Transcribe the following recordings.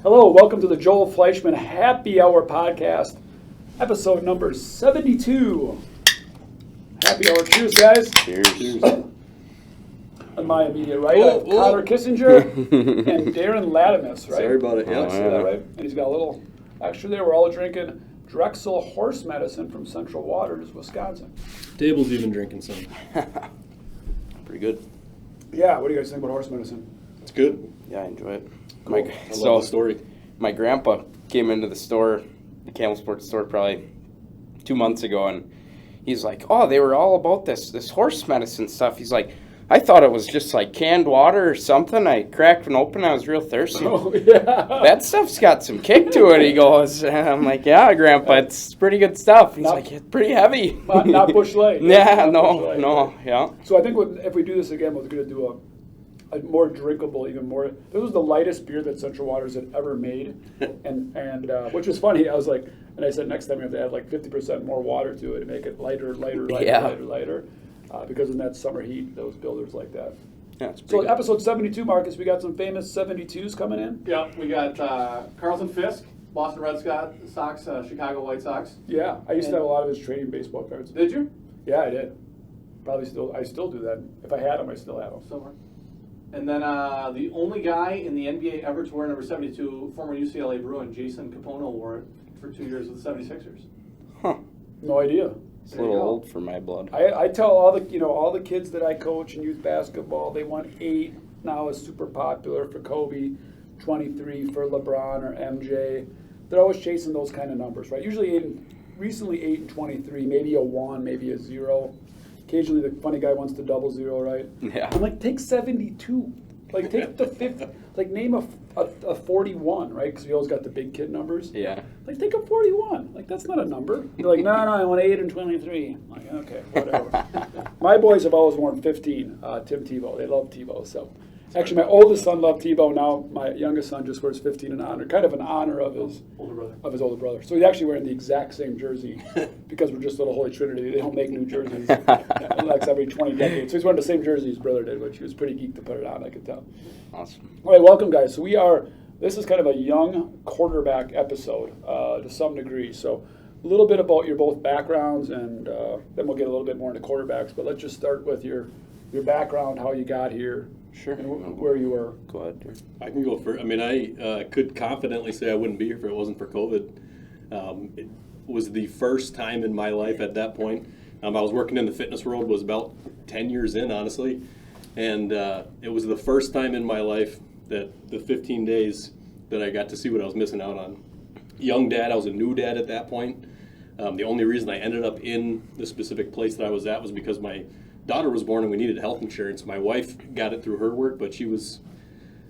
Hello, welcome to the Joel Fleischman Happy Hour Podcast, episode number 72. Happy Hour. Cheers, guys. Cheers. On my immediate right, I have Connor Kissinger and Darren Latimus, right? Sorry about it. Yeah, I see that, right? And he's got a little extra there. We're all drinking Drexel horse medicine from Central Waters, Wisconsin. Dable's even drinking some. Pretty good. Yeah, what do you guys think about horse medicine? It's good. Yeah, I enjoy it. Cool. I love the story. My grandpa came into the store, the Camel Sports store, probably 2 months ago, and he's like, "Oh, they were all about this horse medicine stuff." He's like, "I thought it was just like canned water or something. I cracked one open, I was real thirsty." Oh, yeah. That stuff's got some kick to it, he goes. And I'm like, "Yeah, Grandpa, it's pretty good stuff." He's like, "It's pretty heavy." Not Busch Light. Yeah, Busch Light, no, yeah. So I think if we do this again, we're going to do a more drinkable, even more. This was the lightest beer that Central Waters had ever made, and which was funny. I was like, and I said next time you have to add like 50% more water to it to make it lighter, because in that summer heat, those builders like that. Yeah, it's pretty So good. episode 72, Marcus, we got some famous 72s coming in. Yeah, we got Carlton Fisk, Boston Red Sox, Chicago White Sox. Yeah, I used to have a lot of his trading baseball cards. Did you? Yeah, I did. I still do that. If I had them, I still have them. Somewhere. And then the only guy in the NBA ever to wear number 72, former UCLA Bruin, Jason Capono, wore it for 2 years with the 76ers. Huh. No idea. It's a little old for my blood. I tell all the kids that I coach in youth basketball, they want 8 now is super popular for Kobe, 23 for LeBron or MJ. They're always chasing those kind of numbers, right? Usually recently 8 and 23, maybe a 1, maybe a 0. Occasionally the funny guy wants to double 0, right? Yeah. I'm like, take 72. Like, take the fifth. Like, name a 41, right? Because we always got the big kid numbers. Yeah. Like, take a 41. Like, that's not a number. You're like, no, I want 8 and 23. I'm like, okay, whatever. My boys have always worn 15, Tim Tebow. They love Tebow. So, actually, my oldest son loved Tebow. Now, my youngest son just wears 15 in honor, kind of an honor of his older brother. So he's actually wearing the exact same jersey because we're just little Holy Trinity. They don't make new jerseys like every 20 decades. So he's wearing the same jersey his brother did, which he was pretty geeked to put it on, I could tell. Awesome. All right, welcome, guys. So this is kind of a young quarterback episode to some degree. So a little bit about your both backgrounds, and then we'll get a little bit more into quarterbacks. But let's just start with your background, how you got here. Sure. And where you were. Go ahead, Darren. I can go first. I mean, I could confidently say I wouldn't be here if it wasn't for COVID. It was the first time in my life at that point. I was working in the fitness world, was about 10 years in, honestly. And it was the first time in my life that the 15 days that I got to see what I was missing out on. Young dad, I was a new dad at that point. The only reason I ended up in the specific place that I was at was because my daughter was born and we needed health insurance. My wife got it through her work, but she was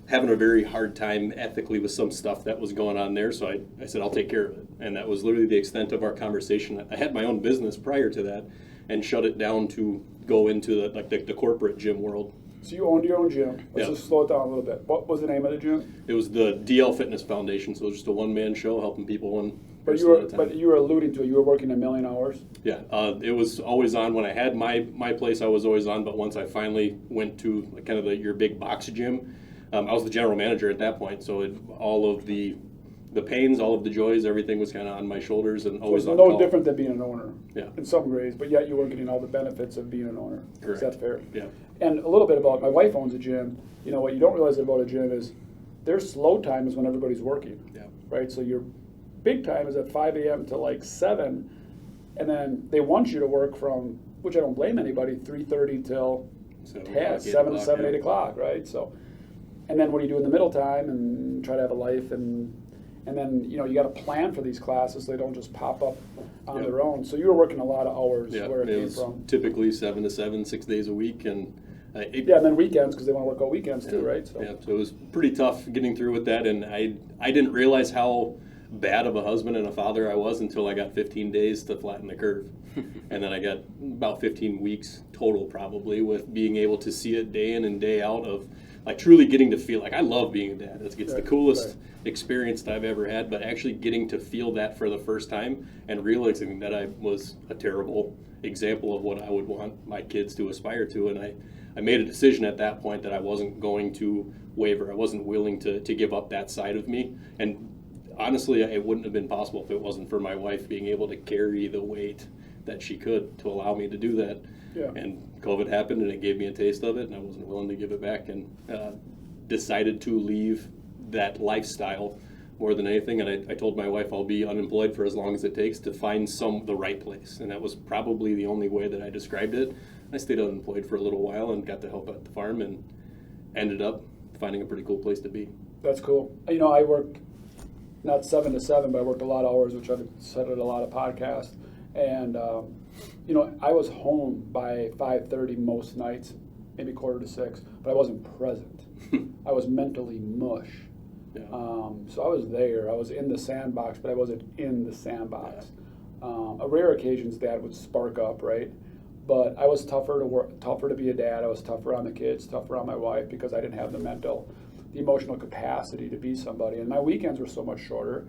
having a very hard time ethically with some stuff that was going on there. So I said, I'll take care of it. And that was literally the extent of our conversation. I had my own business prior to that and shut it down to go into the corporate gym world. So you owned your own gym. Let's Yeah. just slow it down a little bit. What was the name of the gym? It was the DL Fitness Foundation, so it was just a one-man show helping people one But person at a time. you were alluding to it. You were working 1,000,000 hours. Yeah, it was always on. When I had my place, I was always on. But once I finally went to kind of your big box gym, I was the general manager at that point. So all of the pains, all of the joys, everything was kind of on my shoulders and So always it's on no call. different than being an owner. Yeah. In some ways, but yet you weren't getting all the benefits of being an owner. Correct. Is that fair? Yeah. And a little bit about my wife owns a gym. You know what you don't realize about a gym is their slow time is when everybody's working. Yeah. Right. So your big time is at 5 a.m. to like 7, and then they want you to work from, which I don't blame anybody, 3:30 till 7, 8 o'clock, right? So, and then what do you do in the middle time and try to have a life, and then you got to plan for these classes so they don't just pop up on their own. So you were working a lot of hours where it came was from. typically 7 to 7, 6 days a week, and And then weekends because they want to work all weekends too, right? So. Yeah, so it was pretty tough getting through with that, and I didn't realize how bad of a husband and a father I was until I got 15 days to flatten the curve. And then I got about 15 weeks total probably with being able to see it day in and day out of like truly getting to feel like I love being a dad. It's the coolest experience that I've ever had, but actually getting to feel that for the first time and realizing that I was a terrible example of what I would want my kids to aspire to. And I made a decision at that point that I wasn't going to waver. I wasn't willing to give up that side of me. And honestly, it wouldn't have been possible if it wasn't for my wife being able to carry the weight that she could to allow me to do that. Yeah. And COVID happened, and it gave me a taste of it, and I wasn't willing to give it back, and decided to leave that lifestyle more than anything. And I told my wife I'll be unemployed for as long as it takes to find the right place. And that was probably the only way that I described it. I stayed unemployed for a little while and got to help at the farm, and ended up finding a pretty cool place to be. That's cool. You know, I work not 7 to 7, but I worked a lot of hours, which I've said at a lot of podcasts. And you know, I was home by 5:30 most nights, maybe 5:45, but I wasn't present. I was mentally mush. Yeah. So I was there. I was in the sandbox, but I wasn't in the sandbox. A rare occasions, Dad would spark up, right? But I was tougher to work, tougher to be a dad. I was tougher on the kids, tougher on my wife, because I didn't have the emotional capacity to be somebody. And my weekends were so much shorter,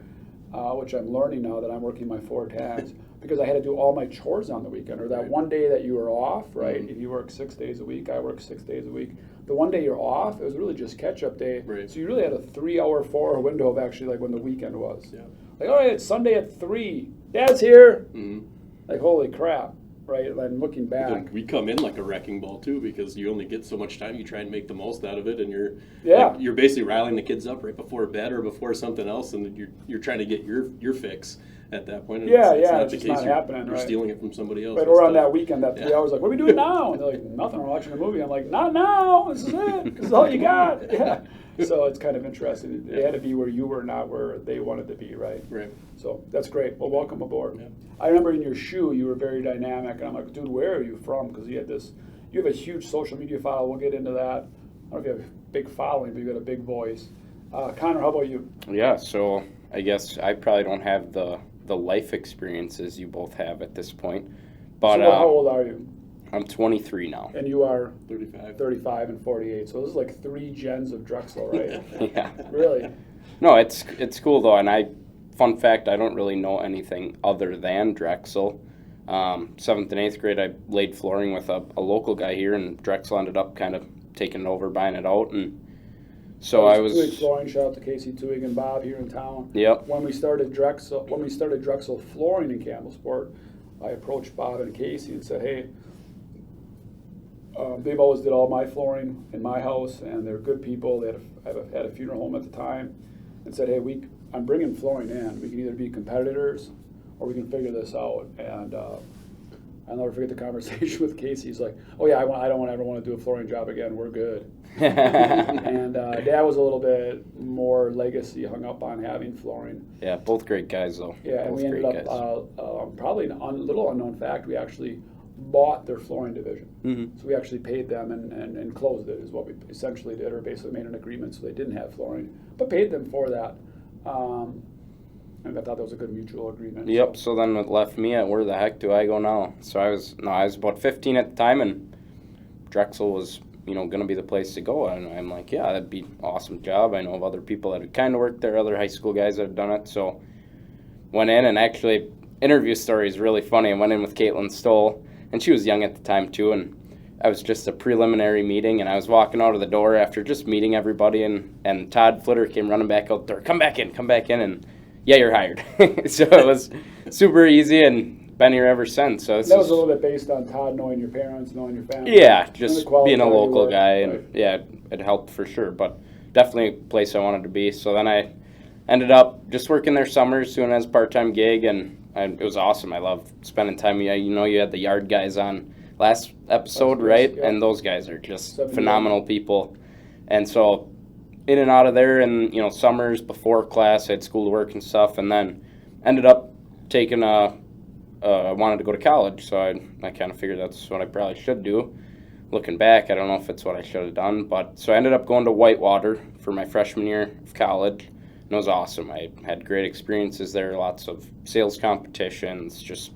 which I'm learning now that I'm working my 4 10s, because I had to do all my chores on the weekend. Or that Right. one day that you were off, right? Mm-hmm. If you work 6 days a week, I work 6 days a week. The one day you're off, it was really just catch-up day. Right. So you really had a 3-hour, 4-hour window of actually like when the weekend was. Yeah. Like, all right, it's Sunday at 3. Dad's here. Mm-hmm. Like, holy crap, right? And looking back. We come in like a wrecking ball too, because you only get so much time. You try and make the most out of it, and you're basically riling the kids up right before bed or before something else, and you're trying to get your fix at that point. And It's just not happening, You're right? stealing it from somebody else. Right, or on that weekend, that 3 hours, like, what are we doing now? And they're like, nothing, we're watching a movie. I'm like, not now, this is it, this is all you got. Yeah. So it's kind of interesting. It had to be where you were, not where they wanted to be, right? Right. So that's great. Well, welcome aboard. Yeah. I remember in your shoe, you were very dynamic, and I'm like, dude, where are you from? Because you have a huge social media file. We'll get into that. I don't know if you have a big following, but you got a big voice. Connor, how about you? Yeah, so I guess I probably don't have the life experiences you both have at this point. But So how old are you? I'm 23 now. And you are 35. 35 and 48. So this is like 3 gens of Drexel, right? Yeah. Really? No, it's cool though, and fun fact, I don't really know anything other than Drexel. 7th and 8th grade, I laid flooring with a local guy here, and Drexel ended up kind of taking it over, buying it out, and so I was. Twig Flooring, shout out to Casey Twig and Bob here in town. Yep. When we started Drexel Flooring in Campbellsport, I approached Bob and Casey and said, hey, they've always did all my flooring in my house, and they're good people. They had a funeral home at the time, and said, hey, I'm bringing flooring in. We can either be competitors or we can figure this out. And I'll never forget the conversation with Casey. He's like, oh yeah, I don't ever want to do a flooring job again. We're good. And Dad was a little bit more legacy, hung up on having flooring. Yeah, both great guys though. Yeah, and both we ended great up, probably a little unknown fact, we actually bought their flooring division. Mm-hmm. So we actually paid them and closed it, is what we essentially did, or basically made an agreement so they didn't have flooring, but paid them for that. And I thought that was a good mutual agreement. Yep. So then it left me at where the heck do I go now? So I was about 15 at the time, and Drexel was going to be the place to go. And I'm like, yeah, that'd be an awesome job. I know of other people that had kind of worked there, other high school guys that have done it. So went in, and actually interview story is really funny. I went in with Caitlin Stoll, and she was young at the time too, and I was just a preliminary meeting, and I was walking out of the door after just meeting everybody, and Todd Flitter came running back out the door, come back in, and yeah, you're hired. So it was super easy, and been here ever since. So that was a little bit based on Todd knowing your parents, knowing your family. Yeah, and just the quality being a of your local work. guy, and Right. yeah, it helped for sure, but definitely a place I wanted to be. So then I ended up just working there summers, doing it as a part-time gig, and it was awesome. I loved spending time. You had the yard guys on last episode, That's right? yeah. And those guys are just 71. phenomenal people. And so in and out of there, and summers before class, I had school to work and stuff, and then ended up taking I wanted to go to college, so I kind of figured that's what I probably should do. Looking back, I don't know if it's what I should have done, but so I ended up going to Whitewater for my freshman year of college. And it was awesome. I had great experiences there, lots of sales competitions, just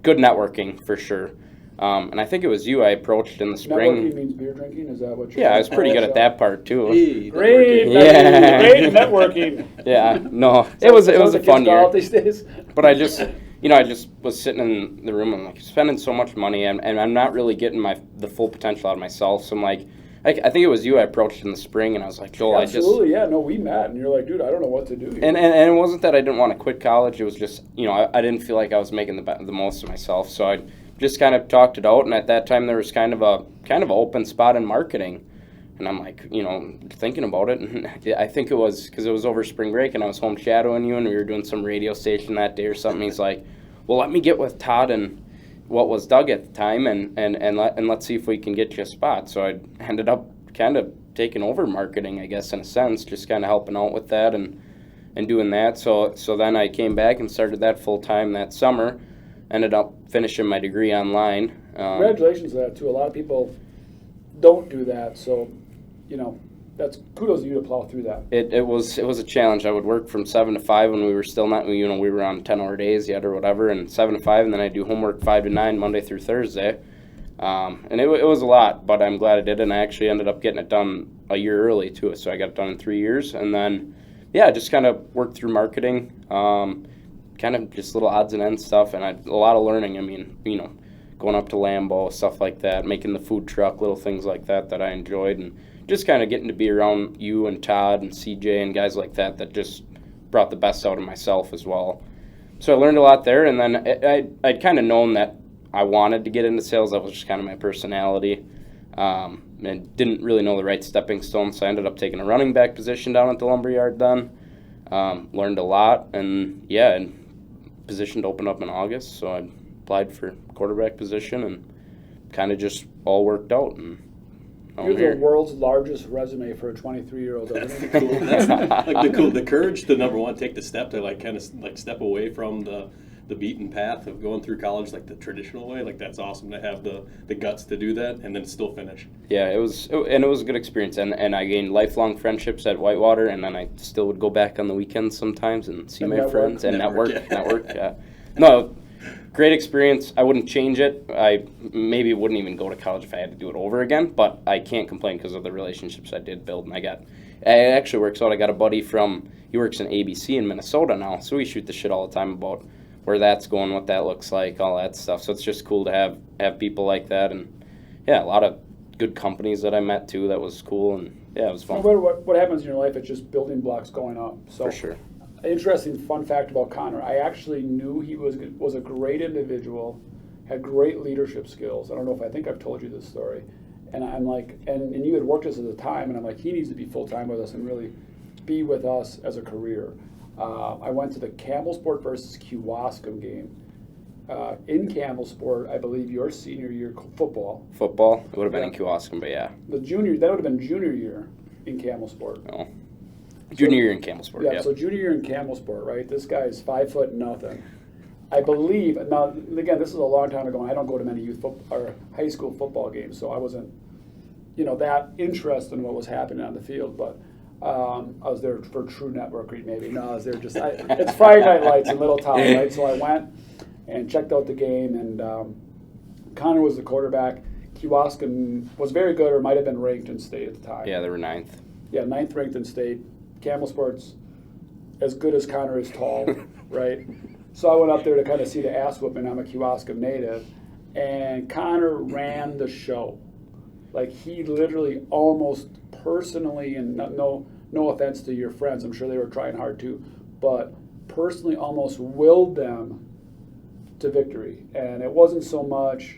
good networking for sure. And I think it was you I approached in the spring. Networking means beer drinking? Is that what you're Yeah, I was pretty good at that part too. Hey, Great, networking. Yeah. great networking. Yeah, no, it was a fun year. These days. But I just was sitting in the room and like spending so much money, and I'm not really getting the full potential out of myself. So I'm like, I think it was you I approached in the spring, and I was like, Joel, Absolutely, yeah. No, we met, and you're like, dude, I don't know what to do here. And it wasn't that I didn't want to quit college. It was just, I didn't feel like I was making the most of myself. So I just kind of talked it out. And at that time, there was kind of a open spot in marketing. And I'm like, thinking about it. And I think it was because it was over spring break, and I was home shadowing you, and we were doing some radio station that day or something. He's like, well, let me get with Todd and what was Doug at the time, and let's see if we can get you a spot. So I ended up kind of taking over marketing, I guess, in a sense, just kind of helping out with that and doing that. So then I came back and started that full time that summer. Ended up finishing my degree online. Congratulations to that too. A lot of people don't do that, so that's kudos to you to plow through that. It was a challenge. I would work from 7 to 5 when we were still not, we were on 10-hour days yet or whatever, and 7 to 5, and then I do homework 5 to 9 Monday through Thursday. And it was a lot, but I'm glad I did, and I actually ended up getting it done a year early too. So I got it done in 3 years, and then just kind of worked through marketing, kind of just little odds and ends stuff, and a lot of learning. I mean, going up to Lambeau, stuff like that, making the food truck, little things like that I enjoyed, and just kind of getting to be around you and Todd and CJ and guys like that just brought the best out of myself as well. So I learned a lot there, and then I'd kind of known that I wanted to get into sales. That was just kind of my personality, and didn't really know the right stepping stone, so I ended up taking a running back position down at the lumberyard then. Learned a lot, and position to open up in August, so I applied for quarterback position, and kind of just all worked out. And you're the world's largest resume for a 23-year-old. That's cool. That's like the courage to, number one, take the step to kind of step away from the beaten path of going through college like the traditional way. Like, that's awesome to have the guts to do that and then still finish. Yeah, it was a good experience, and I gained lifelong friendships at Whitewater, and then I still would go back on the weekends sometimes and see my friends and network. Yeah. No, great experience. I wouldn't change it. I maybe wouldn't even go to college if I had to do it over again, but I can't complain because of the relationships I did build. And it actually works out. I got a buddy he works in ABC in Minnesota now, so we shoot the shit all the time about where that's going, what that looks like, all that stuff. So it's just cool to have people like that, and a lot of good companies that I met too. That was cool, and it was fun. No matter what happens in your life, it's just building blocks going up. So for sure. Interesting fun fact about Connor. I actually knew he was a great individual, had great leadership skills. I think I've told you this story. And I'm like, and you had worked with us at the time, and I'm like, he needs to be full-time with us and really be with us as a career. I went to the Campbellsport versus Kewaskum game. In Campbellsport, I believe your senior year football. Football? It would have been in Kewaskum, but yeah. That would have been junior year in Campbellsport. No. Junior year in Campbellsport, yeah. So junior year in Campbellsport, right? This guy's 5'0". I believe, now again, this is a long time ago, and I don't go to many or high school football games, so I wasn't, that interested in what was happening on the field, but I was there for True Network, maybe. No, I was there it's Friday Night Lights in Middletown, right? So I went and checked out the game, and Connor was the quarterback. Kewaskum was very good, or might have been ranked in state at the time. Yeah, they were 9th. Yeah, 9th ranked in state. Campbellsport's as good as Connor is tall, right? So I went up there to kind of see the ass whooping. I'm a Kewaskum native, and Connor ran the show. Like, he literally almost personally, and no offense to your friends, I'm sure they were trying hard too, but personally almost willed them to victory. And it wasn't so much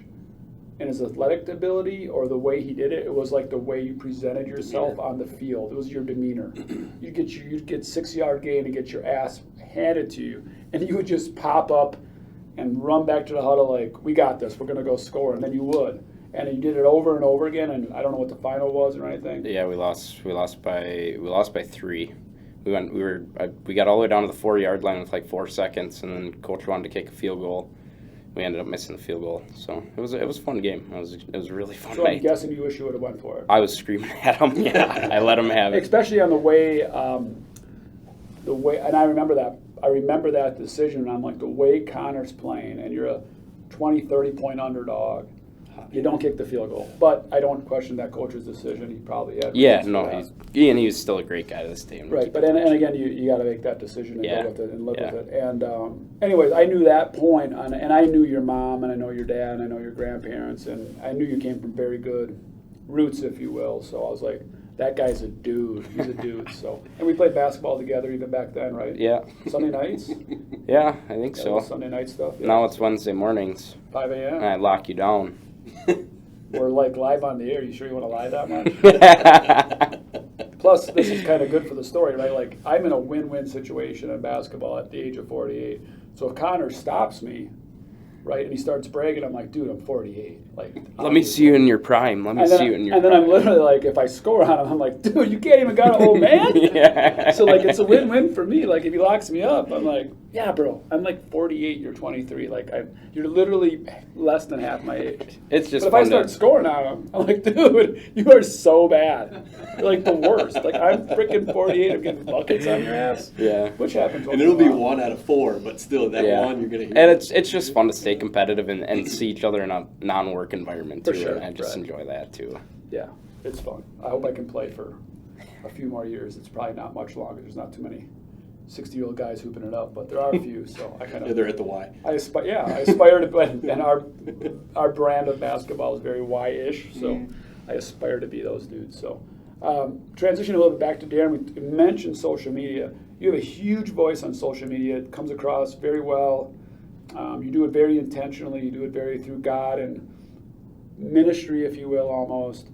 in his athletic ability or the way he did it. It was like the way you presented yourself on the field. It was your demeanor. You'd get 6-yard gain and get your ass handed to you, and you would just pop up and run back to the huddle like, we got this, we're going to go score, and then you would. And you did it over and over again, and I don't know what the final was or anything. Yeah, we lost by 3. We got all the way down to the 4-yard line with like 4 seconds, and then coach wanted to kick a field goal. We ended up missing the field goal, so it was a fun game. It was a really fun so night. I'm guessing you wish you would have went for it. I was screaming at him. Yeah, I let him have it. Especially on the way, and I remember that decision. And I'm like, the way Connor's playing, and you're a 20, 30-point underdog. You don't kick the field goal, but I don't question that coach's decision. He probably had. Yeah, no, he was still a great guy to this day. Right, but and again, you got to make that decision and go with it and live with it. And anyways, I knew that point, and I knew your mom, and I know your dad, and I know your grandparents, and I knew you came from very good roots, if you will. So I was like, that guy's a dude. He's a dude. So, and we played basketball together even back then, right? Yeah. Sunday nights. Yeah, I think Yeah, so. Sunday night stuff. Yeah. Now it's Wednesday mornings, 5 and a.m. I lock you down. We're like live on the air. You sure you want to lie that much? Plus, this is kind of good for the story, right? Like, I'm in a win-win situation in basketball at the age of 48. So if Connor stops me, right, and he starts bragging, I'm like, dude, I'm 48. Like, Let me see you in your prime. Let me see you in your and prime. then I'm literally like, if I score on him, I'm like, dude, you can't even got an old man? Yeah. So, like, it's a win-win for me. Like, if he locks me up, I'm like, yeah, bro, I'm like 48, you're 23. Like, you're literally less than half my age. It's just But if I fun start to, scoring on him, I'm like, dude, you are so bad. You're like the worst. Like, I'm freaking 48. I'm getting buckets on your ass. yeah. Which happens. And it'll be 1 out of 4, but still, that Yeah. one you're gonna hear. And it's just fun to stay competitive and see each other in a non-work environment too. For sure, And I just right. enjoy that too. Yeah, it's fun. I hope I can play for a few more years. It's probably not much longer. There's not too many 60-year-old guys hooping it up, but there are a few. So I kind Yeah, of. they're at the Y. I aspire to play, and our brand of basketball is very Y-ish, so I aspire to be those dudes. So transition a little bit back to Darren. We mentioned social media. You have a huge voice on social media. It comes across very well. You do it very intentionally. You do it very through God and ministry, if you will, almost.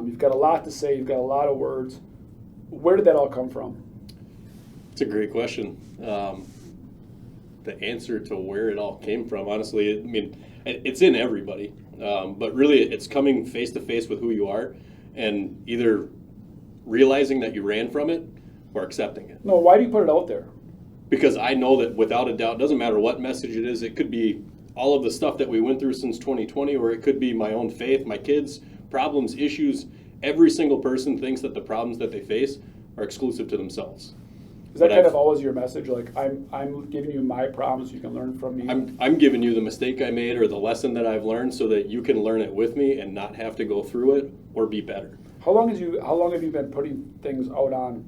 You've got a lot to say. You've got a lot of words. Where did that all come from? It's a great question. The answer to where it all came from, honestly, I mean, it's in everybody. But really, it's coming face to face with who you are and either realizing that you ran from it or accepting it. No, why do you put it out there? Because I know that without a doubt, doesn't matter what message it is, it could be all of the stuff that we went through since 2020, or it could be my own faith, my kids, problems, issues. Every single person thinks that the problems that they face are exclusive to themselves. Is that But kind I've- of always your message? Like, I'm giving you my problems, you can learn from me. I'm giving you the mistake I made or the lesson that I've learned so that you can learn it with me and not have to go through it or be better. How long have you been putting things out on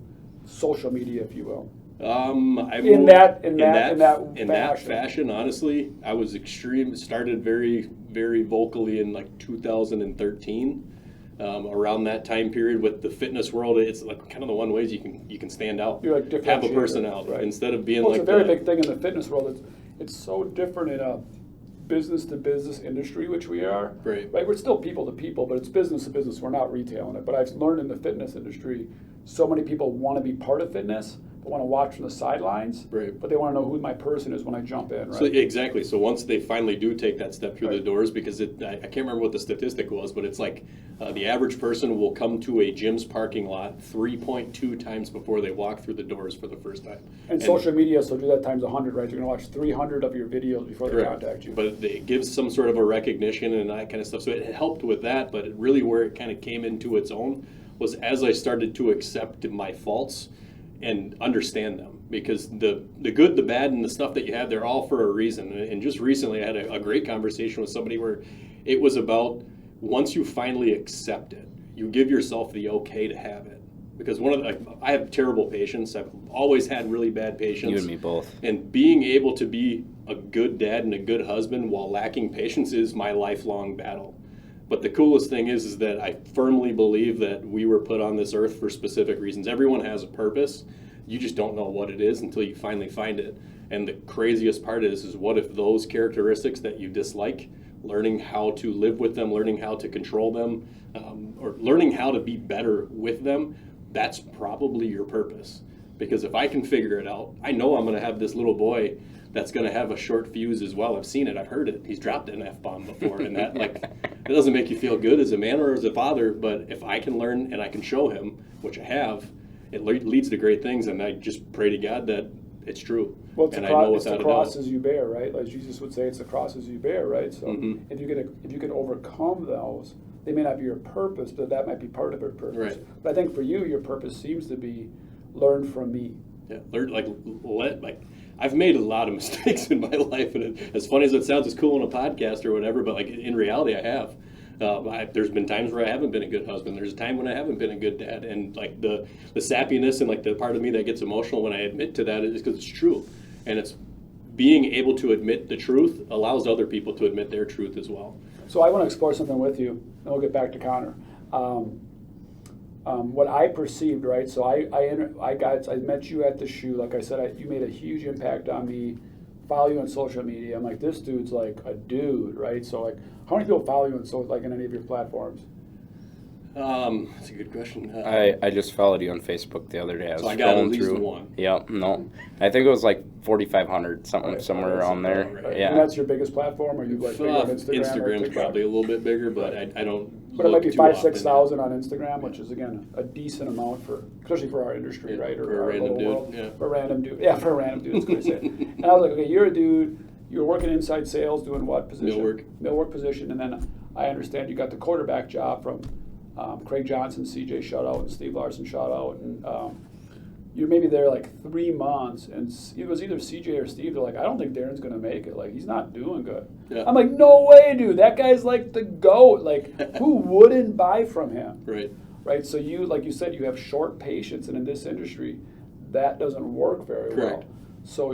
social media, if you will? In that that fashion. fashion, honestly, I was started very, very vocally in like 2013. Around that time period with the fitness world, it's like kind of the one ways you can stand out. You're like have a differentiator, personality right. instead of being Well, like it's a very the- big thing in the fitness world. It's so different in a business-to-business industry, which we are. Right. We're still people-to-people, but it's business-to-business. We're not retailing it. But I've learned in the fitness industry, so many people want to be part of fitness, but want to watch from the sidelines. Right. But they want to know who my person is when I jump in, right? So exactly. So once they finally do take that step through the Right. doors, because I can't remember what the statistic was, but it's like the average person will come to a gym's parking lot 3.2 times before they walk through the doors for the first time. And social media, so do that times 100, right? You're going to watch 300 of your videos before they Correct. contact you. But it gives some sort of a recognition and that kind of stuff. So it helped with that, but really where it kind of came into its own was as I started to accept my faults and understand them. Because the good, the bad, and the stuff that you have, they're all for a reason. And just recently I had a great conversation with somebody where it was about once you finally accept it, you give yourself the okay to have it. Because I have terrible patience. I've always had really bad patience. You and me both. And being able to be a good dad and a good husband while lacking patience is my lifelong battle. But the coolest thing is that I firmly believe that we were put on this earth for specific reasons. Everyone has a purpose. You just don't know what it is until you finally find it. And the craziest part is what if those characteristics that you dislike, learning how to live with them, learning how to control them, or learning how to be better with them, that's probably your purpose. Because if I can figure it out, I know I'm going to have this little boy that's going to have a short fuse as well. I've seen it. I've heard it. He's dropped an F-bomb before. And that, it doesn't make you feel good as a man or as a father. But if I can learn and I can show him, which I have, it leads to great things. And I just pray to God that it's true. Well, it's and the, I know it's the without a doubt. crosses you bear, right? Like Jesus would say, it's the crosses you bear, right? So Mhm. if you can overcome those, they may not be your purpose, but that might be part of your purpose. Right. But I think for you, your purpose seems to be learn from me. Yeah, I've made a lot of mistakes in my life, and as funny as it sounds, it's cool on a podcast or whatever. But in reality, I have. There's been times where I haven't been a good husband. There's a time when I haven't been a good dad, and the sappiness and the part of me that gets emotional when I admit to that is because it's true, and it's being able to admit the truth allows other people to admit their truth as well. So I want to explore something with you, and we'll get back to Connor. What I perceived, right? So I met you at the shoe. Like I said, you made a huge impact on me. Follow you on social media. I'm like, this dude's like a dude, right? So like, how many people follow you in any of your platforms? That's a good question. I just followed you on Facebook the other day. So I got at scrolling least through. one. Yeah, no. I think it was like 4,500, somewhere around there. right. Yeah. And that's your biggest platform, or you like bigger on Instagram? or Instagram's TikTok? probably a little bit bigger, but I don't. But it might be look too 5,000-6,000 often. on Instagram, which is again a decent amount especially for our industry, Yeah, right? for a our random little dude, world. yeah. For a random dude, yeah, for a random dude. That's what I say. And I was like, okay, you're a dude. You were working inside sales, doing what position? Millwork position, and then I understand you got the quarterback job from Craig Johnson, CJ shout out, and Steve Larson shout out, and you're maybe there like 3 months, and it was either CJ or Steve. They're like, I don't think Darren's gonna make it. Like, he's not doing good. Yeah. I'm like, no way, dude. That guy's like the GOAT. Like, who wouldn't buy from him? Right. Right. So you, like you said, you have short patience, and in this industry, that doesn't work very Correct. well. So,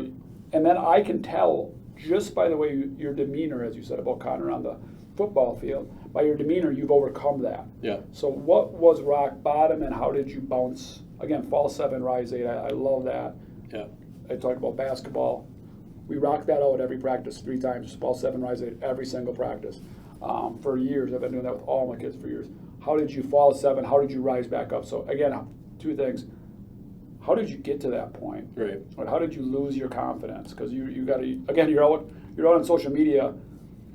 and then I can tell just by the way your demeanor, as you said about Connor on the football field, by your demeanor, you've overcome that. Yeah. So what was rock bottom, and how did you bounce? Again, fall 7, rise 8. I love that. Yeah. I talked about basketball. We rock that out every practice 3 times. Fall 7, rise 8, every single practice. For years, I've been doing that with all my kids for years. How did you fall 7? How did you rise back up? So again, 2 things. How did you get to that point? Right. Or how did you lose your confidence? Because you got to, again, you're out on social media,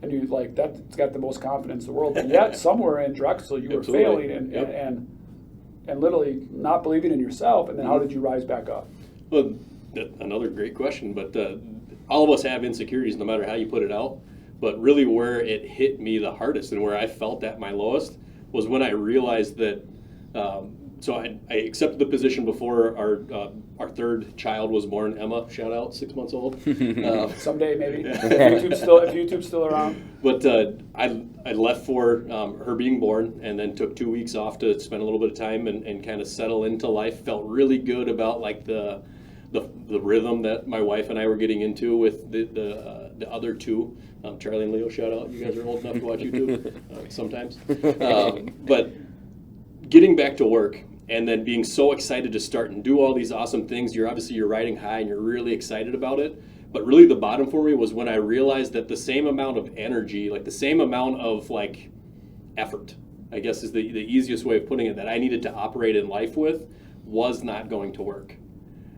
and you like that's got the most confidence in the world. But yet somewhere in Drexel, you were Absolutely. failing Yep. and literally not believing in yourself. And then how did you rise back up? Well, another great question, but all of us have insecurities no matter how you put it out. But really where it hit me the hardest and where I felt at my lowest was when I realized that, so I accepted the position before our third child was born, Emma, shout out, 6 months old. Someday maybe, if YouTube's still around. But I left for her being born, and then took 2 weeks off to spend a little bit of time and kind of settle into life. Felt really good about like the rhythm that my wife and I were getting into with the other 2. Charlie and Leo, shout out. You guys are old enough to watch YouTube sometimes. But getting back to work and then being so excited to start and do all these awesome things, you're riding high and you're really excited about it. But really the bottom for me was when I realized that the same amount of energy, like the same amount of like effort, I guess is the easiest way of putting it, that I needed to operate in life with was not going to work.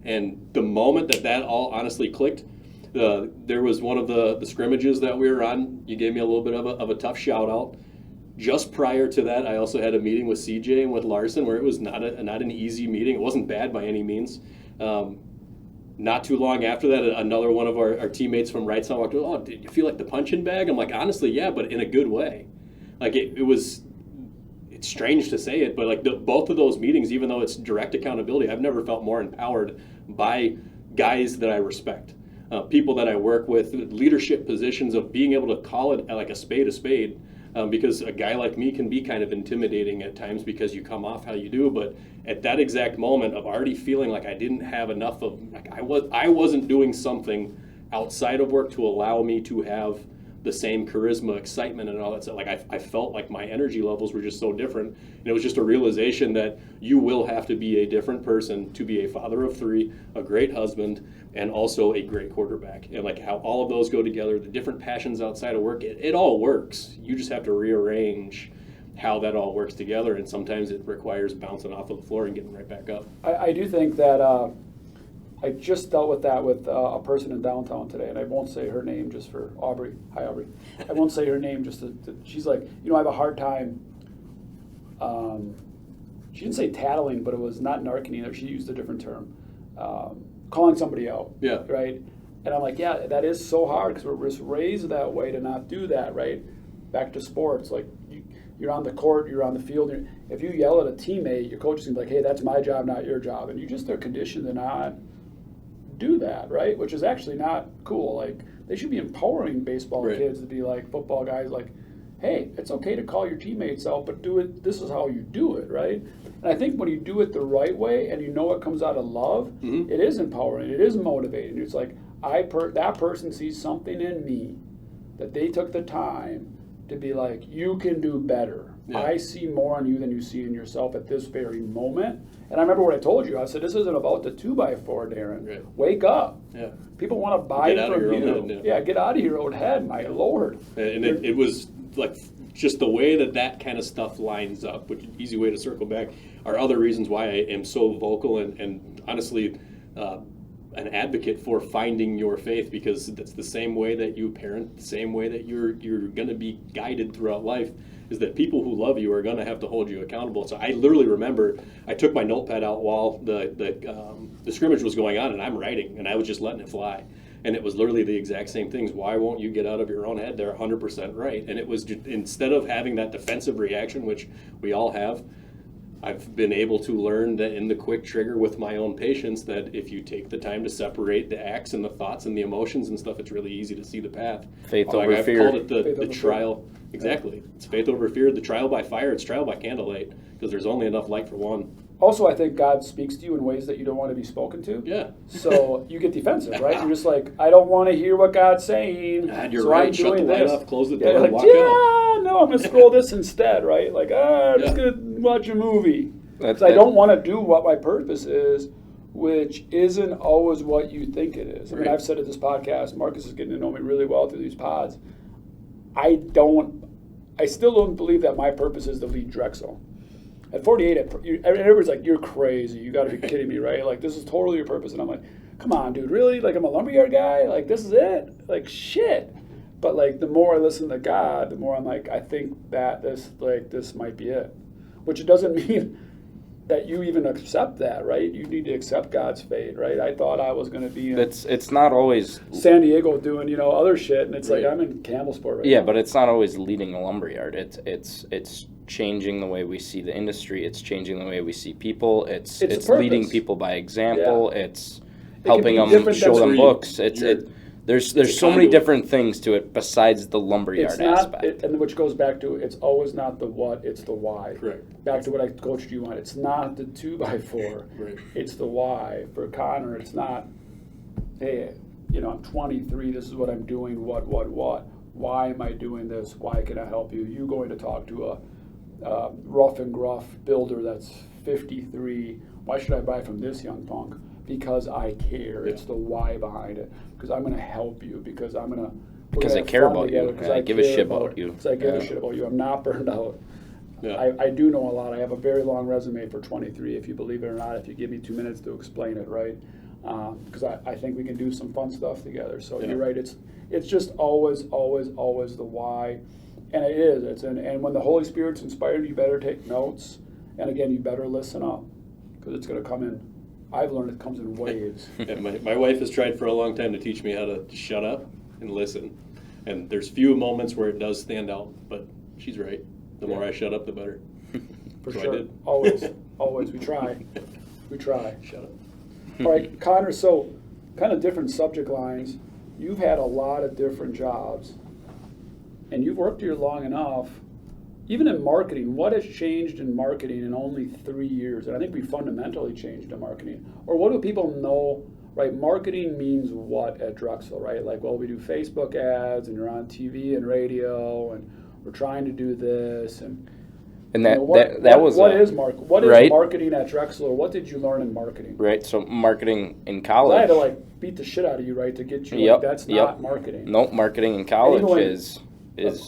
And the moment that all honestly clicked, there was one of the scrimmages that we were on. You gave me a little bit of a tough shout out. Just prior to that, I also had a meeting with CJ and with Larson where it was not an easy meeting. It wasn't bad by any means. Not too long after that, another one of our teammates from Wrightstown walked up, oh, did you feel like the punching bag? I'm like, honestly, yeah, but in a good way. Like it's strange to say it, but like both of those meetings, even though it's direct accountability, I've never felt more empowered by guys that I respect. People that I work with, leadership positions, of being able to call it like a spade, because a guy like me can be kind of intimidating at times because you come off how you do. But at that exact moment of already feeling like I didn't have enough of, like I wasn't doing something outside of work to allow me to have the same charisma, excitement, and all that stuff. Like I felt like my energy levels were just so different. And it was just a realization that you will have to be a different person to be a father of 3, a great husband, and also a great quarterback. And like how all of those go together, the different passions outside of work, it all works. You just have to rearrange how that all works together. And sometimes it requires bouncing off of the floor and getting right back up. I do think that I just dealt with that with a person in downtown today, and I won't say her name just for Aubrey. Hi, Aubrey. I won't say her name just she's like, I have a hard time. She didn't say tattling, but it was not narking either. She used a different term. Calling somebody out. Yeah. Right? And I'm like, yeah, that is so hard because we're just raised that way to not do that, right? Back to sports. Like, you're on the court, you're on the field. If you yell at a teammate, your coach is going to be like, hey, that's my job, not your job. And you just are conditioned to not do that, right? Which is actually not cool. Like, they should be empowering baseball Right. kids to be like football guys, like, hey, it's okay to call your teammates out, but do it. This is how you do it, right? And I think when you do it the right way and you know it comes out of love, Mm-hmm. it is empowering. It is motivating. It's like that person sees something in me that they took the time to be like, you can do better. Yeah. I see more on you than you see in yourself at this very moment. And I remember what I told you. I said, this isn't about the 2x4, Darren. Right. Wake up. Yeah. People want to buy Get out of from your own you. head, Yeah, get out of your own head, my Lord. And it was like just the way that kind of stuff lines up, which is an easy way to circle back, are other reasons why I am so vocal and honestly an advocate for finding your faith, because that's the same way that you parent, the same way that you're going to be guided throughout life, is that people who love you are going to have to hold you accountable. So I literally remember I took my notepad out while the scrimmage was going on, and I'm writing, and I was just letting it fly. And it was literally the exact same things. Why won't you get out of your own head? They're 100% right. And it was just, instead of having that defensive reaction, which we all have, I've been able to learn that in the quick trigger with my own patience, that if you take the time to separate the acts and the thoughts and the emotions and stuff, it's really easy to see the path. Faith So over I've fear. called it Faith the over trial. Exactly. It's faith over fear. The trial by fire. It's trial by candlelight, because there's only enough light for one. Also, I think God speaks to you in ways that you don't want to be spoken to. Yeah. So you get defensive, right? You're just like, I don't want to hear what God's saying. God, you're so right. I'm Shut the doing light this. off, close the Yeah, door, like, and walk yeah, out. no, I'm going to scroll this instead, right? Like, I'm just Yeah. going to watch a movie. That's- Because I don't want to do what my purpose is, which isn't always what you think it is. I mean, Right. I've said at this podcast, Marcus is getting to know me really well through these pods. I still don't believe that my purpose is to lead Drexel. At 48, everybody's like, you're crazy. You got to be kidding me, right? Like, this is totally your purpose. And I'm like, come on, dude, really? Like, I'm a lumberyard guy? Like, this is it? Like, shit. But, like, the more I listen to God, the more I'm like, I think that this might be it. Which doesn't mean that you even accept that, right? You need to accept God's fate, right? I thought I was going to be in It's not always. San Diego doing, other shit, and it's Right. like I'm in Campbellsport right Yeah, now. but it's not always leading a lumberyard. It's changing the way we see the industry. It's changing the way we see people. It's a leading purpose. people by example. It's can helping be them different show than them free. books. You're- There's a so many conduit. different things to it besides the lumberyard It's not, aspect. and which goes back to it's always not the what, it's the why. Correct. Back to what I coached you on. It's not the 2x4. Right. It's the why. For Connor, it's not, hey, I'm 23. This is what I'm doing. What? Why am I doing this? Why can I help you? You going to talk to a rough and gruff builder that's 53. Why should I buy from this young punk? Because I care. Yeah. It's the why behind it. Because I'm going to help you. Because I'm going to. Because I care about you. Because I I give a care shit about you. Because I give a Yeah. shit about you. I'm not burned out. Yeah. I do know a lot. I have a very long resume for 23, if you believe it or not, if you give me 2 minutes to explain it, right? Because I think we can do some fun stuff together. So Yeah. you're right. It's just always the why. And it is. And when the Holy Spirit's inspired, you better take notes. And again, you better listen up. Because it's going to come in. I've learned it comes in waves. And my wife has tried for a long time to teach me how to shut up and listen. And there's few moments where it does stand out, but she's right. The more I shut up, the better. For So I sure. did. Always. We try. Shut up. All right, Connor, so kind of different subject lines. You've had a lot of different jobs, and you've worked here long enough. Even in marketing, what has changed in marketing in only 3 years? And I think we fundamentally changed in marketing. Or what do people know, right? Marketing means what at Drexel, right? Like, well, we do Facebook ads, and you're on TV and radio, and we're trying to do this, and that what was what a- is right? marketing at Drexel, or what did you learn in marketing? Right. So marketing in I had college. to beat the shit out of you, right, to get you. Yep, That's yep. not marketing. No, marketing in college even when- is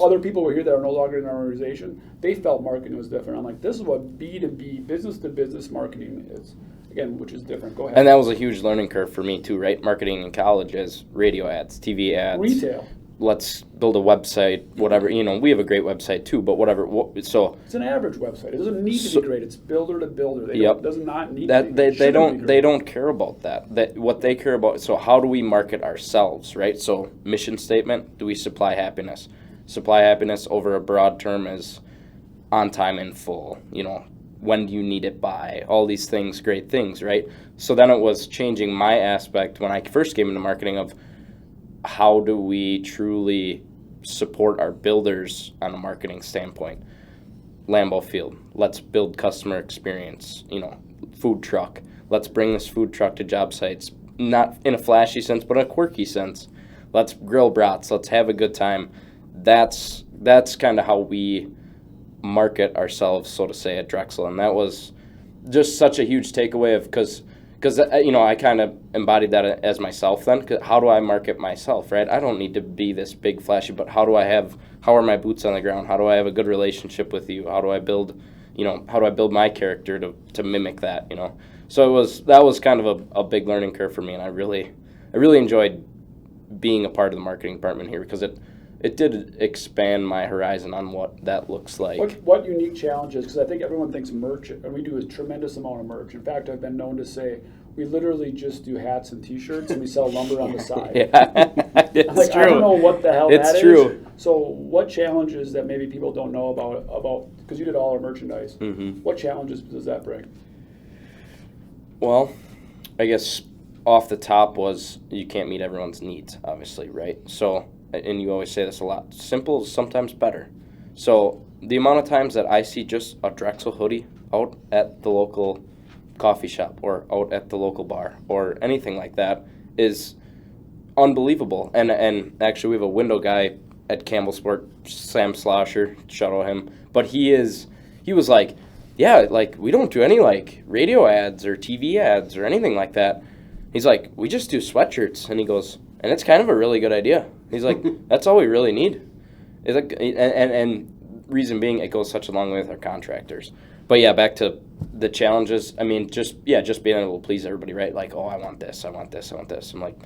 Other people were here that are no longer in our organization. They felt marketing was different. I'm like, this is what B2B, business to business marketing is. Again, which is different. Go ahead. And that was a huge learning curve for me too, right? Marketing in college is radio ads, TV ads. Retail. Let's build a website, whatever. We have a great website too, but whatever. So It's an average website. It doesn't need to So- be great. It's builder to builder. Yep. Does not need to that be. they Shouldn't don't be they great. don't care about that. That what they care about. So how do we market ourselves, right? So mission statement: do we supply happiness? Supply happiness over a broad term is on time in full. When do you need it by? All these things, great things, right? So then it was changing my aspect when I first came into marketing of how do we truly support our builders on a marketing standpoint. Lambeau Field, let's build customer experience, food truck. Let's bring this food truck to job sites, not in a flashy sense, but a quirky sense. Let's grill brats, let's have a good time. That's kind of how we market ourselves, so to say, at Drexel. And that was just such a huge takeaway of because I kind of embodied that as myself then. 'Cause how do I market myself, right? I don't need to be this big flashy, but how are my boots on the ground? How do I have a good relationship with you? How do I build my character to mimic that, So that was kind of a big learning curve for me, and I really enjoyed being a part of the marketing department here because it did expand my horizon on what that looks like. What unique challenges? Because I think everyone thinks merch, and we do a tremendous amount of merch. In fact, I've been known to say we literally just do hats and T-shirts, and we sell lumber on the side. Yeah, it's true. I don't know what the hell it's that is. true. So, what challenges that maybe people don't know about because you did all our merchandise? Mm-hmm. What challenges does that bring? Well, I guess off the top was you can't meet everyone's needs, obviously, right? So, and you always say this a lot, simple is sometimes better. So the amount of times that I see just a Drexel hoodie out at the local coffee shop or out at the local bar or anything like that is unbelievable. And actually we have a window guy at Campbell Sport, Sam Slosher, shout out him. But he was like, yeah, like we don't do any like radio ads or TV ads or anything like that. He's like, we just do sweatshirts. And he goes, and it's kind of a really good idea. He's like, that's all we really need. It's like, and reason being, it goes such a long way with our contractors. But yeah, back to the challenges. I mean, just being able to please everybody, right? Like, oh, I want this, I want this, I want this. I'm like,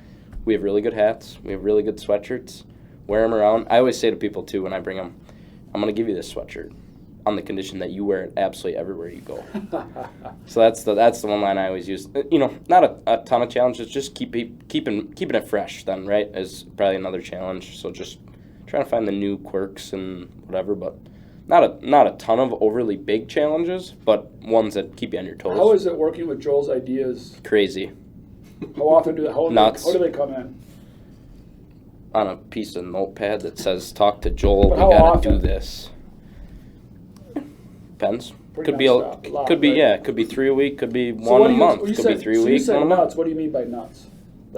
we have really good hats, we have really good sweatshirts. Wear them around. I always say to people too when I bring them, I'm gonna give you this sweatshirt on the condition that you wear it absolutely everywhere you go. So that's the one line I always use. Not a ton of challenges, just keeping it fresh then, right, is probably another challenge. So just trying to find the new quirks and whatever, but not a ton of overly big challenges, but ones that keep you on your toes. How is it working with Joel's ideas? Crazy. How often Nuts. how do they come in? On a piece of notepad that says, talk to Joel, But we how gotta often? do this. Depends. Pretty Could be nonstop, a lot, could be right? yeah, could be 3 a week, could be So one what a do you- month, you could said- be 3 so a you week, said one a month. nuts. What do you mean by nuts?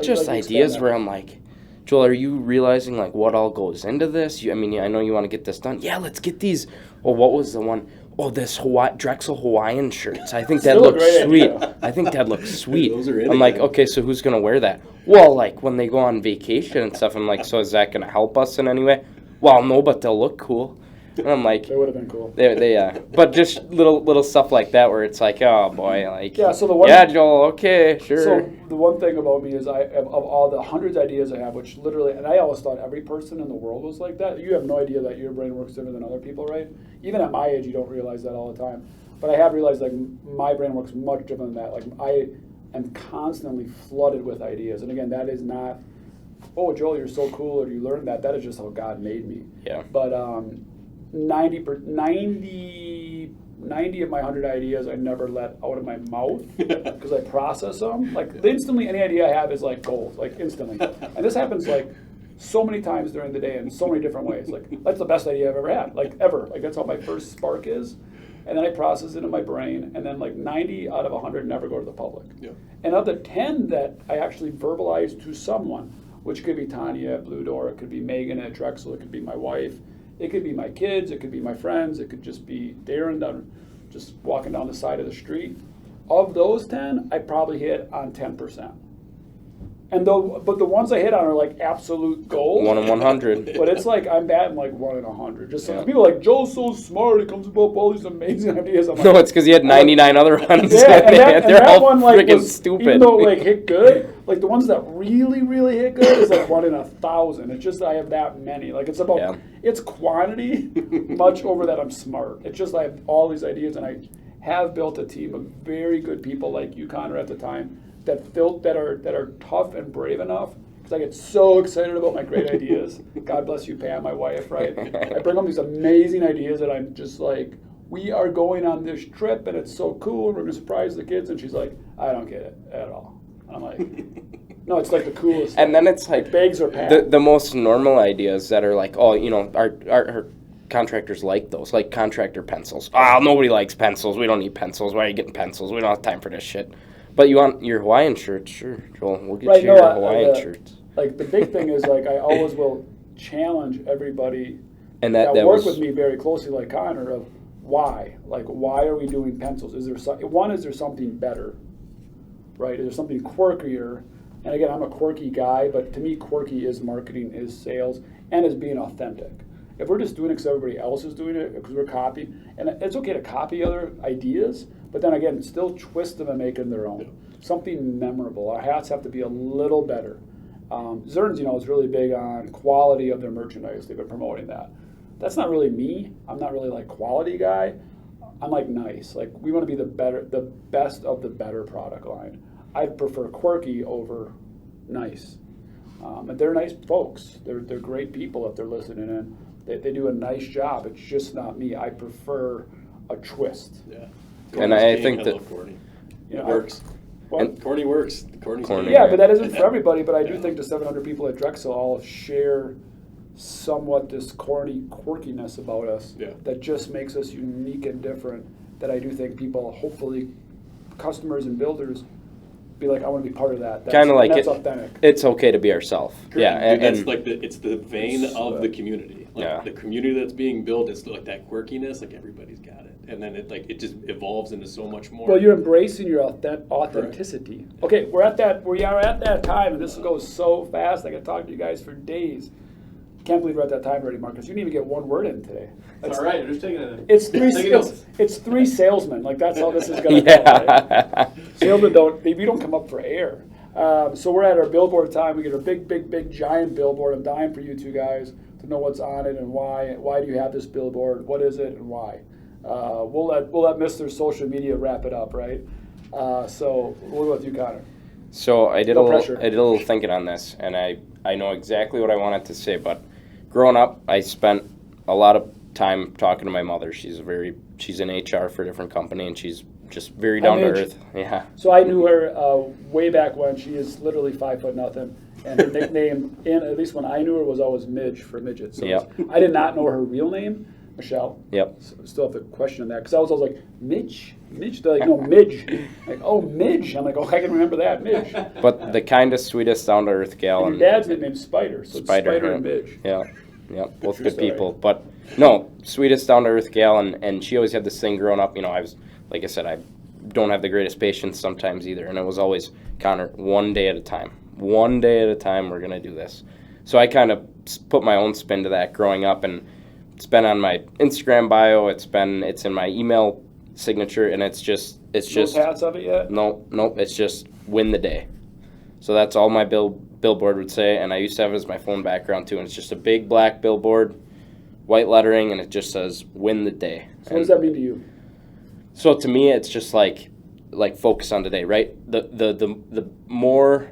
Just like ideas explain where that. I'm like, Joel, are you realizing like what all goes into this? I know you want to get this done. Yeah, let's get these. Oh, what was the one? Oh, this Drexel Hawaiian shirts. I think that Still a looks great sweet. idea. I think that looks sweet. Those are in I'm like, again. okay, so who's gonna wear that? Well, like when they go on vacation and stuff. I'm like, so is that gonna help us in any way? Well, no, but they'll look cool. And I'm like, They would have been cool. they but just little stuff like that where it's like, oh boy, like Yeah, so the one- yeah, Joel, okay, sure. So the one thing about me is of all the hundreds of ideas I have, which literally, and I always thought every person in the world was like that. You have no idea that your brain works different than other people, right? Even at my age, you don't realize that all the time. But I have realized like my brain works much different than that. Like I am constantly flooded with ideas, and again, that is not, oh Joel, you're so cool, or you learned that. That is just how God made me. Yeah. But 90 of my 100 ideas I never let out of my mouth because I process them. Like instantly, any idea I have is like gold, like instantly. And this happens like so many times during the day in so many different ways. Like that's the best idea I've ever had, like ever. Like that's how my first spark is. And then I process it in my brain, and then like 90 out of 100 never go to the public. Yeah. And of the 10 that I actually verbalize to someone, which could be Tanya at Blue Door, it could be Megan at Drexel, it could be my wife, it could be my kids, it could be my friends, it could just be Darren down, just walking down the side of the street. Of those 10, I probably hit on 10%. But the ones I hit on are like absolute gold. 1 in 100. But it's like I'm batting like 1 in 100. Just Yeah. people are like Joel's so smart. He comes up with all these amazing ideas. I'm like, No, it's because he had 99 other ones. yeah, and that They're all one like freaking was, stupid. even though it like hit good, like the ones that really really hit good is like 1 in 1,000. It's just I have that many. Like it's about Yeah. it's quantity much over that I'm smart. It's just I have all these ideas, and I have built a team of very good people like you, Connor, at the time that are tough and brave enough. Because I get so excited about my great ideas. God bless you, Pam, my wife, right? I bring home these amazing ideas that I'm just like, we are going on this trip and it's so cool and we're going to surprise the kids. And she's like, I don't get it at all. I'm like, no, it's like the coolest. And then it's like bags are packed. the most normal ideas that are like, oh, our contractors like those, like contractor pencils. Oh, nobody likes pencils. We don't need pencils. Why are you getting pencils? We don't have time for this shit. But you want your Hawaiian shirts? Sure, Joel, we'll get you your Hawaiian shirts. Like the big thing is like I always will challenge everybody And that that work was with me very closely, like Connor, of why? Like, why are we doing pencils? Is there something better, right? Is there something quirkier? And again, I'm a quirky guy, but to me, quirky is marketing, is sales, and is being authentic. If we're just doing it because everybody else is doing it, because we're copying, and it's okay to copy other ideas, but then again, still twist them and make them their own. Something memorable. Our hats have to be a little better. Zern's, is really big on quality of their merchandise. They've been promoting that. That's not really me. I'm not really like quality guy. I'm like nice. Like, we want to be the best of the better product line. I prefer quirky over nice. And they're nice folks. They're great people if they're listening in. They do a nice job. It's just not me. I prefer a twist. Yeah. And I think that Corny. You It know, works. And- Corny works. Corny's Corny. king. Yeah, but that isn't for everybody. But I do Yeah. think the 700 people at Drexel all share somewhat this corny quirkiness about us Yeah. that just makes us unique and different. That I do think people, hopefully, customers and builders, be like, I want to be part of that. Kind of like that's it. authentic. It's okay to be ourselves. Yeah, Dude, that's and like it's the vein of the community. Like Yeah. the community that's being built, it's like that quirkiness, like everybody's got it. And then it just evolves into so much more. Well, you're embracing your authenticity. Okay, we are at that time, and this goes so fast. I could talk to you guys for days. Can't believe we're at that time already, Marcus. You didn't even get one word in today. It's all right. I'm just taking it. It's three. Taking notes. It's three salesmen. Like, that's how this is going to go. Right? yeah. Salesmen we don't come up for air. So we're at our billboard time. We get a big, giant billboard. I'm dying for you two guys to know what's on it and why. Why do you have this billboard? What is it and why? We'll let Mr. Social Media wrap it up, right? So we'll go with you, Connor. So I did No a pressure. little thinking on this, and I know exactly what I wanted to say. But growing up, I spent a lot of time talking to my mother. She's in HR for a different company, and she's just very down to Midge. earth. Yeah. So I knew her way back when. She is literally 5'0", and her nickname, at least when I knew her, was always Midge for midget. So Yep. I did not know her real name, Michelle. Yep. So still have to question that because I was always like Midge. They're like, no, Midge. Like, oh, Midge. I'm like, oh, I can remember that, Midge. And But the kindest, sweetest, down to earth gal. your And dad's nickname's Spider, so it's Spider yeah. and Midge. Yeah. Yeah. Both True good story. people. But no, sweetest, down to earth gal, and she always had this thing growing up. I was, like I said, I don't have the greatest patience sometimes either, and it was always, Connor, one day at a time. One day at a time, we're gonna do this. So I kind of put my own spin to that growing up, and it's been on my Instagram bio. It's in my email signature, and it's just No tats of it yet? nope. It's just win the day. So that's all my billboard would say, and I used to have it as my phone background too. And it's just a big black billboard, white lettering, and it just says "Win the day." So what does that mean to you? So to me, it's just like focus on today, right? The more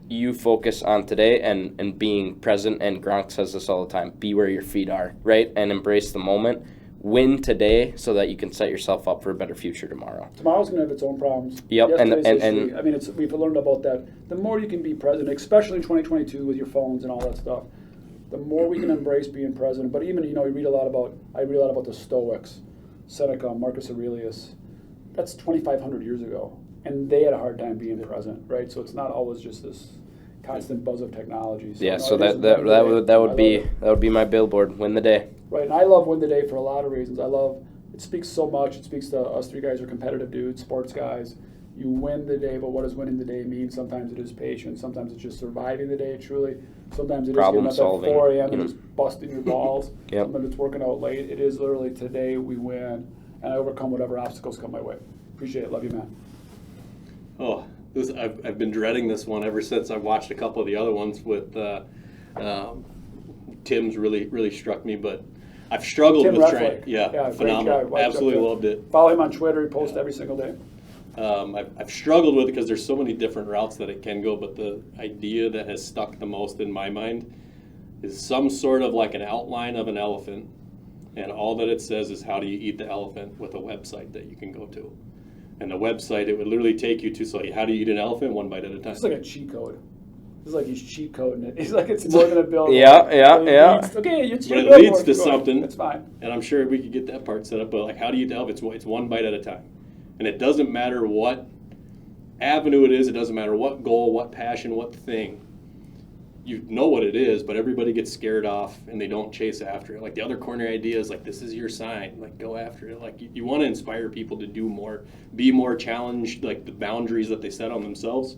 you focus on today and being present, and Gronk says this all the time, be where your feet are, right? And embrace the moment. Win today so that you can set yourself up for a better future tomorrow. Tomorrow's gonna have its own problems. Yep, and Yesterday's history. I mean, we've learned about that. The more you can be present, especially in 2022 with your phones and all that stuff, the more we can embrace being present. But even I read a lot about the Stoics, Seneca, Marcus Aurelius. That's 2,500 years ago, and they had a hard time being present, right? So it's not always just this constant buzz of technology. Yeah, no, so it is that win the day. I love would be my billboard. Win the day. Right, and I love Win the Day for a lot of reasons. It speaks so much. It speaks to us three guys are competitive dudes, sports guys. You win the day, but what does winning the day mean? Sometimes it is patience. Sometimes it's just surviving the day, truly. Sometimes it is Problem getting up solving, at 4 a.m. you and know. just busting your balls. Yep. Sometimes it's working out late. It is literally today we win, and I overcome whatever obstacles come my way. Appreciate it. Love you, man. Oh, I've been dreading this one ever since I watched a couple of the other ones with Tim's really struck me, but I've struggled Tim with Reflick. trying. Yeah, great phenomenal. guy. Watch Absolutely up to- loved it. Follow him on Twitter. He posts every single day. I've struggled with it because there's so many different routes that it can go, but the idea that has stuck the most in my mind is some sort of like an outline of an elephant, and all that it says is how do you eat the elephant with a website that you can go to. And the website, it would literally take you to, so how do you eat an elephant? One bite at a time. It's like a cheat code. It's like he's cheat coding it. He's like, it's more than a bill. Yeah. Okay, it's your But it billboard. leads to Go ahead. something. It's fine. And I'm sure we could get that part set up, but like, how do you tell if it's one bite at a time? And it doesn't matter what avenue it is, it doesn't matter what goal, what passion, what thing. you know what it is, but everybody gets scared off and they don't chase after it. Like the other corner idea is like, this is your sign, like go after it. Like you want to inspire people to do more, be more challenged, like the boundaries that they set on themselves.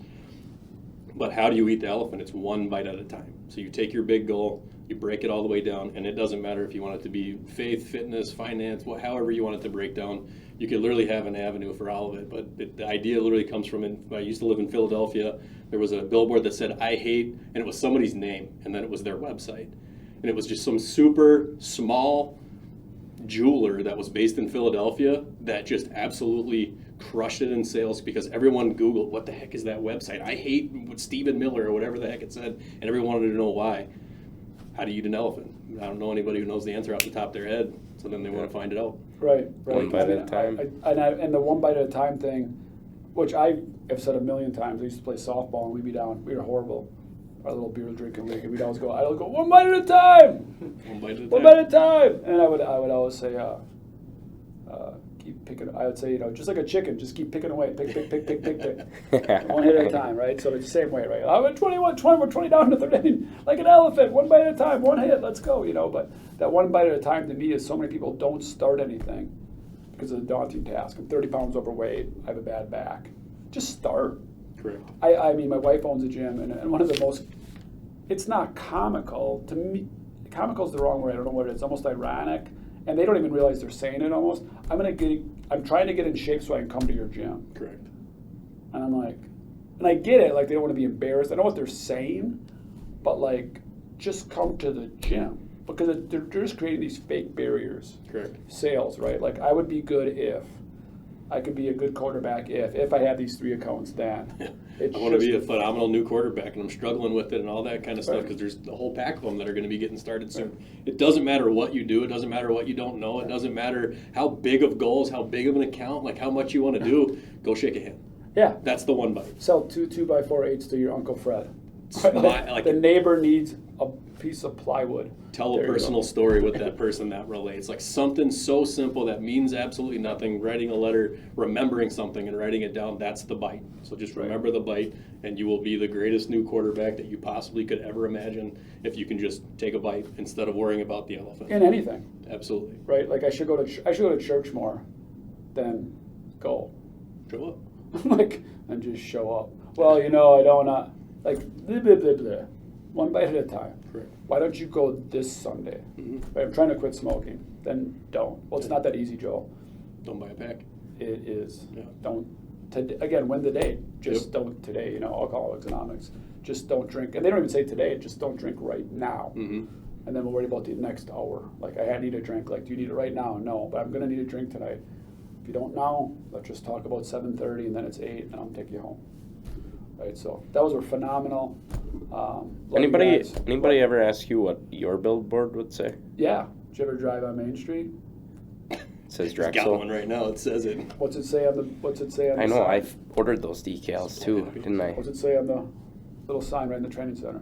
But how do you eat the elephant? It's one bite at a time. So you take your big goal, you break it all the way down, and it doesn't matter if you want it to be faith, fitness, finance, however you want it to break down. You could literally have an avenue for all of it. But the idea literally comes from, I used to live in Philadelphia. There was a billboard that said, I hate, and it was somebody's name, and then it was their website. And it was just some super small jeweler that was based in Philadelphia that just absolutely crushed it in sales because everyone Googled, what the heck is that website? I hate Stephen Miller or whatever the heck it said, and everyone wanted to know why. How do you eat an elephant? I don't know anybody who knows the answer off the top of their head, so then they want to find it out. Right. One bite at a time. And the one bite at a time thing, which I have said a million times. I used to play softball and we'd be down. We were horrible. Our little beer drinking league, and I'd always go, one bite at a time. One bite at a time. One bite at a time. And I would always say, keep picking. I would say, just like a chicken, just keep picking away, pick. One hit at a time, right? So it's the same way, right? I'm at 21, 20, we're 20 down to the third inning, like an elephant, one bite at a time, one hit, let's go, But that one bite at a time to me is so many people don't start anything because of the daunting task. I'm 30 pounds overweight, I have a bad back. Just start. Correct. I mean, my wife owns a gym, and one of the most, it's not comical. To me, comical is the wrong word, I don't know what it is, it's almost ironic. And they don't even realize they're saying it almost. I'm trying to get in shape so I can come to your gym. Correct. And I'm like, and I get it, like they don't want to be embarrassed. I know what they're saying, but like, just come to the gym. Because they're just creating these fake barriers. Correct. Sales, right? Like I would be good if. I could be a good quarterback if I had these 3 accounts then. I want to be a phenomenal new quarterback, and I'm struggling with it and all that kind of stuff because there's a whole pack of them that are going to be getting started soon. Right. It doesn't matter what you do. It doesn't matter what you don't know. It doesn't matter how big of goals, how big of an account, like how much you want to do. Go shake a hand. Yeah. That's the one bite. Sell 2 2x4 8s to your Uncle Fred. Like the neighbor needs a piece of plywood. Tell a personal story with that person that relates. Like something so simple that means absolutely nothing. Writing a letter, remembering something and writing it down, that's the bite. So just remember the bite and you will be the greatest new quarterback that you possibly could ever imagine if you can just take a bite instead of worrying about the elephant. In anything. Absolutely. Right? Like I should go to church more than go. Show up. And just show up. Well, I don't like blah, blah, blah, blah. One bite at a time. Correct. Why don't you go this Sunday? Mm-hmm. Right, I'm trying to quit smoking. Then don't. Well, it's not that easy, Joel. Don't buy a pack. It is. Yeah. Don't. Again, win the day. Just don't today. Alcoholics Anonymous. Just don't drink. And they don't even say today. Just don't drink right now. Mm-hmm. And then we'll worry about the next hour. Like I need a drink. Like, do you need it right now? No, but I'm gonna need a drink tonight. If you don't now, let's just talk about 7:30, and then it's 8, and I'll take you home. Right, so those were phenomenal. Anybody ever ask you what your billboard would say? Yeah. Did you ever drive on Main Street? It says He's got Drexel. one right now. It says it. What's it say on the I know, sign? I've ordered those decals too, didn't I? What's it say on the little sign right in the training center?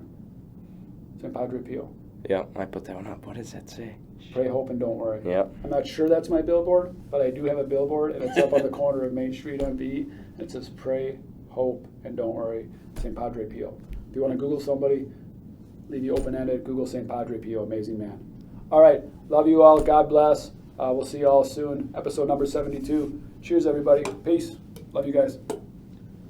St. Padre Pio. Yeah, I put that one up. What does that say? Pray, hope, and don't worry. Yeah. I'm not sure that's my billboard, but I do have a billboard, and it's up on the corner of Main Street on B. And it says pray, hope, and don't worry, St. Padre Pio. If you want to Google somebody, leave you open-ended, Google St. Padre Pio, amazing man. All right, love you all. God bless. We'll see you all soon. Episode number 72. Cheers, everybody. Peace. Love you guys.